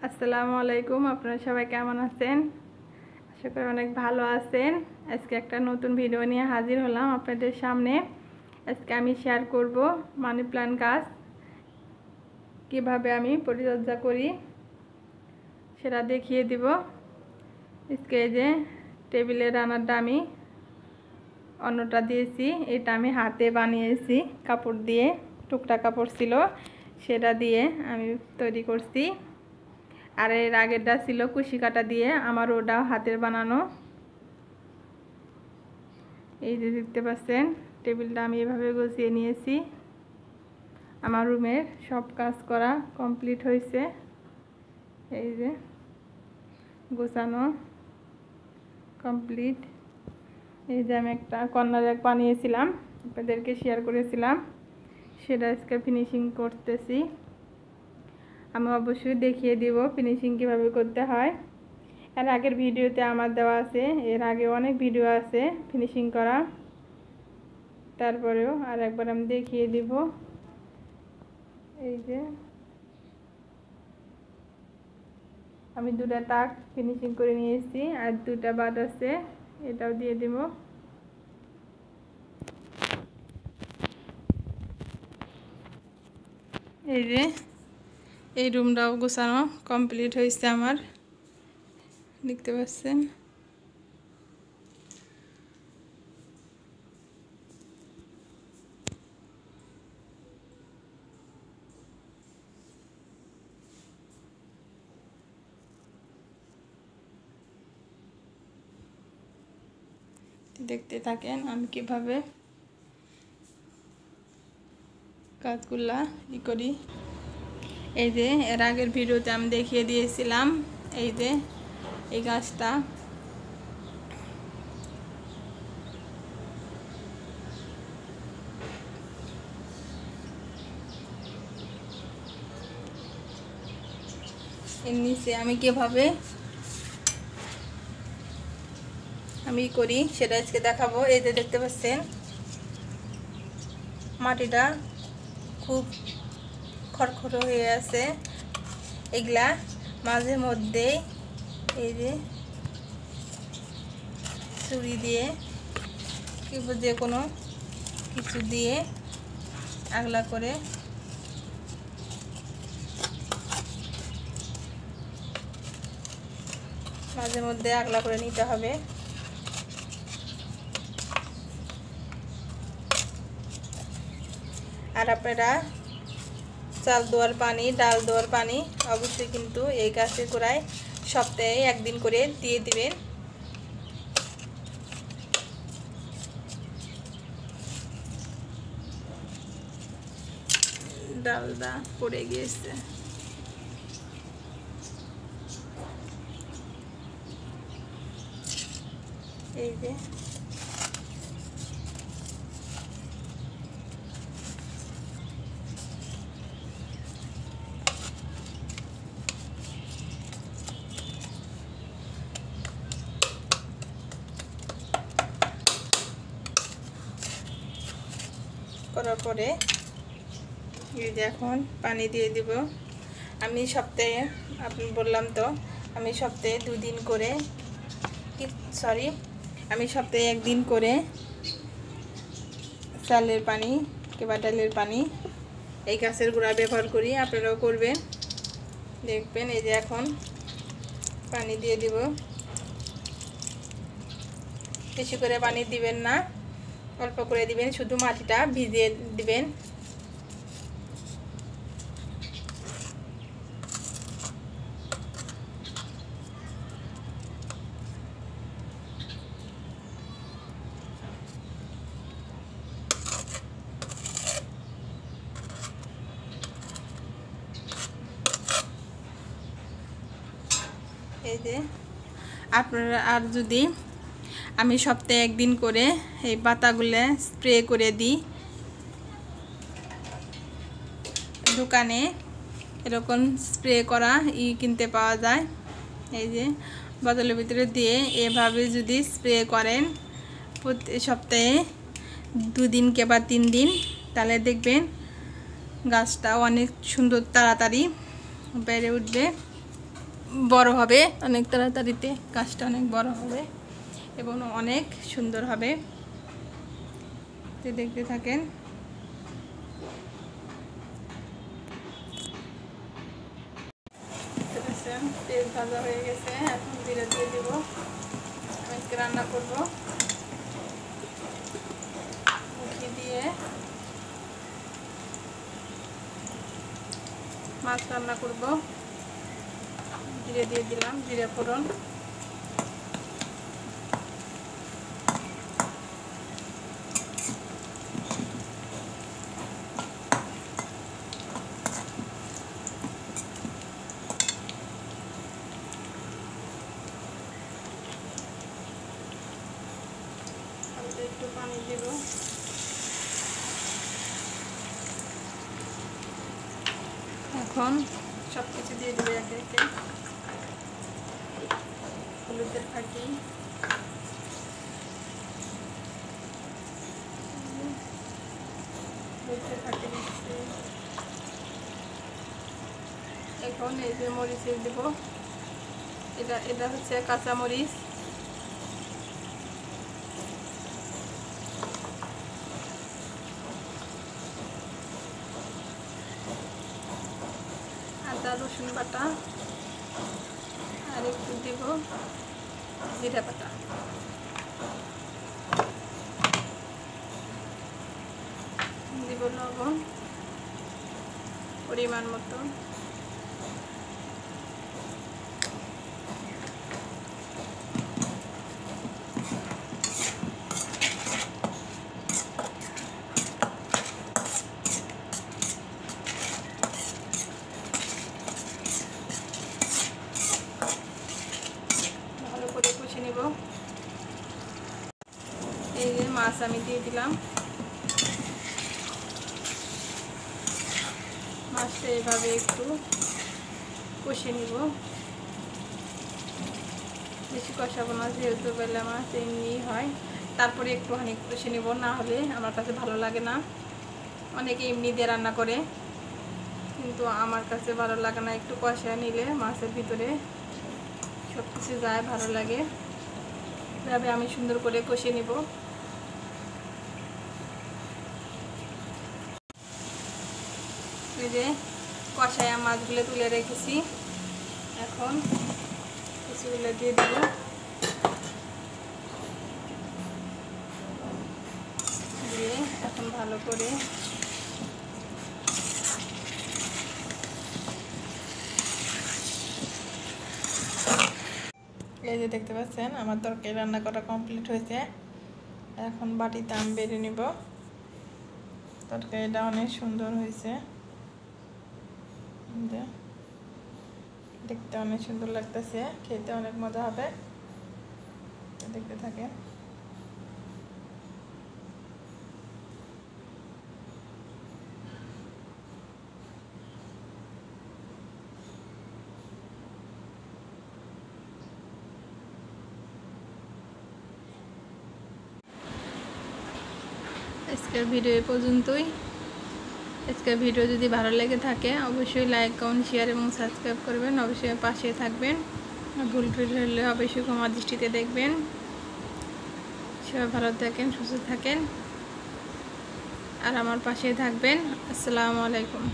আসসালামু আলাইকুম। আপনারা সবাই কেমন আছেন? আশা করি অনেক ভালো আছেন। আজকে একটা নতুন ভিডিও নিয়ে হাজির হলাম আপনাদের সামনে। আজকে আমি শেয়ার করব মানি প্ল্যান্ট গাছ কিভাবে আমি পরিচর্যা করি সেটা দেখিয়ে দিব। আজকে এই যে টেবিলে রান্নাটা আমি অন্যটা দিয়েছি, এটা আমি হাতে বানিয়েছি কাপড় দিয়ে, টুকরা কাপড় ছিল সেটা দিয়ে আমি তৈরি করছি। আর এর আগেরটা ছিল কুশি কাটা দিয়ে, আমার ওটাও হাতের বানানো। এই যে দেখতে পাচ্ছেন টেবিলটা আমি এভাবে গুছিয়ে নিয়েছি। আমার রুমের সব কাজ করা কমপ্লিট হয়েছে। এই যে গোছানো কমপ্লিট। এই যে আমি একটা কর্নার র্যাক বানিয়েছিলাম, আপনাদেরকে শেয়ার করেছিলাম, সেটা আজকে ফিনিশিং করতেছি। আমি অবশ্যই দেখিয়ে দিব ফিনিশিং কীভাবে করতে হয়। এর আগের ভিডিওতে আমার দেওয়া আছে, এর আগে অনেক ভিডিও আছে ফিনিশিং করা, তারপরেও আর একবার আমি দেখিয়ে দিব। এই যে আমি দুটা তাক ফিনিশিং করে নিয়েছি, আর দুটা বাদ আছে, এটাও দিয়ে দিব। এই যে এই রুমটাও গোছানো কমপ্লিট হয়েছে আমার, দেখতে পাচ্ছেন। দেখতে থাকেন আমি কিভাবে কাজগুলা করি। এই যে এর আগের ভিডিওতে আমি দেখিয়ে দিয়েছিলাম, এই যে এই গাছটা এর নিচে আমি কিভাবে আমি করি সেটা আজকে দেখাবো। এই যে দেখতে পাচ্ছেন মাটিটা খুব খড়খড়ো হয়ে আছে, এগুলা মাঝে মধ্যে এই যে ছুরি দিয়ে কিংবা যে কোনো কিছু দিয়ে আগলা করে মাঝে মধ্যে আগলা করে নিতে হবে। আর আপনারা চাল দেওয়ার পানি, ডাল দেওয়ার পানি অবশ্যই কিন্তু এই গাছের গোড়ায় সপ্তাহে একদিন করে দিয়ে দিবেন। ডালটা পড়ে গিয়েছে। এই যে করার পরে এই যে এখন পানি দিয়ে দিব। আমি সপ্তাহে, আপনি বললাম তো আমি সপ্তাহে দুদিন করে, আমি সপ্তাহে একদিন করে চালের পানি কিংবা ডালের পানি এই গাছের গোড়া ব্যবহার করি। আপনারাও করবেন, দেখবেন। এই যে এখন পানি দিয়ে দিব। বেশি করে পানি দিবেন না, অল্প করে দিবেন, শুধু মাটিটা ভিজিয়ে দিবেন। এই যে আপনারা, আর যদি আমি সপ্তাহে একদিন করে এই পাতাগুলো স্প্রে করে দিই, দোকানে এরকম স্প্রে করা কিনতে পাওয়া যায়। এই যে বোতলের ভিতরে দিয়ে এভাবে যদি স্প্রে করেন প্রতি সপ্তাহে 2 দিন কিংবা 3 দিন, তাহলে দেখবেন গাছটা অনেক সুন্দর তাড়াতাড়ি বেড়ে উঠবে। বড় হবে, অনেক তাড়াতাড়িতে কাজটা অনেক বড় হবে এবং অনেক সুন্দর হবে। তো দেখতে থাকেন। তেল ভাজা হয়ে গেছে, এখন জিরা দিয়ে দিব। আমি আজকে রান্না করব মুখি দিয়ে মাছ রান্না করব। জিরে দিয়ে দিলাম, জিরে ফোড়ন। একটু পানি দিব। এখন সব কিছু দিয়ে দিবে একে একে। হলুদের ফাঁকি, এখন এই যে মরিচের দিব, এটা হচ্ছে কাঁচা মরিচ। আদা রসুন বাটা, আর একটু দিব জিরা বাটা। দিব লবণ পরিমাণ মতো। ভালো করে কষে নিব। এই যে মাছ আমি দিয়ে দিলাম। মাছটা এভাবে একটু কষে নিব, বেশি কষাবো না, যেহেতু বেলা মাছ এমনি হয়। তারপরে একটুখানি কষে নিব, না হলে আমার কাছে ভালো লাগে না। অনেকে এমনি দিয়ে রান্না করে, কিন্তু আমার কাছে ভালো লাগে না। একটু কষা নিলে মাছের ভিতরে সব কিছু যায়, ভালো লাগে। এভাবে আমি সুন্দর করে কষে নিব। এই যে কষায়া মাছগুলো তুলে রেখেছি, এখন কিছুগুলো দিয়ে দিব। দিয়ে এখন ভালো করে এই যে দেখতে পাচ্ছেন আমার তরকারি রান্না করা কমপ্লিট হয়েছে। এখন বাটিতে আমি বেড়ে নিব। তরকারিটা অনেক সুন্দর হয়েছে, দেখতে অনেক সুন্দর লাগতেছে, খেতে অনেক মজা হবে। দেখতে থাকেন। আজকের ভিডিও এই পর্যন্তই। আজকের ভিডিও যদি ভালো লেগে থাকে অবশ্যই লাইক, কমেন্ট, শেয়ার এবং সাবস্ক্রাইব করবেন। অবশ্যই পাশে থাকবেন। ভুল টুল হলে অবশ্যই ক্ষমা দৃষ্টিতে দেখবেন। সবাই ভালো থাকেন, সুস্থ থাকেন, আর আমার পাশে থাকবেন। আসসালামু আলাইকুম।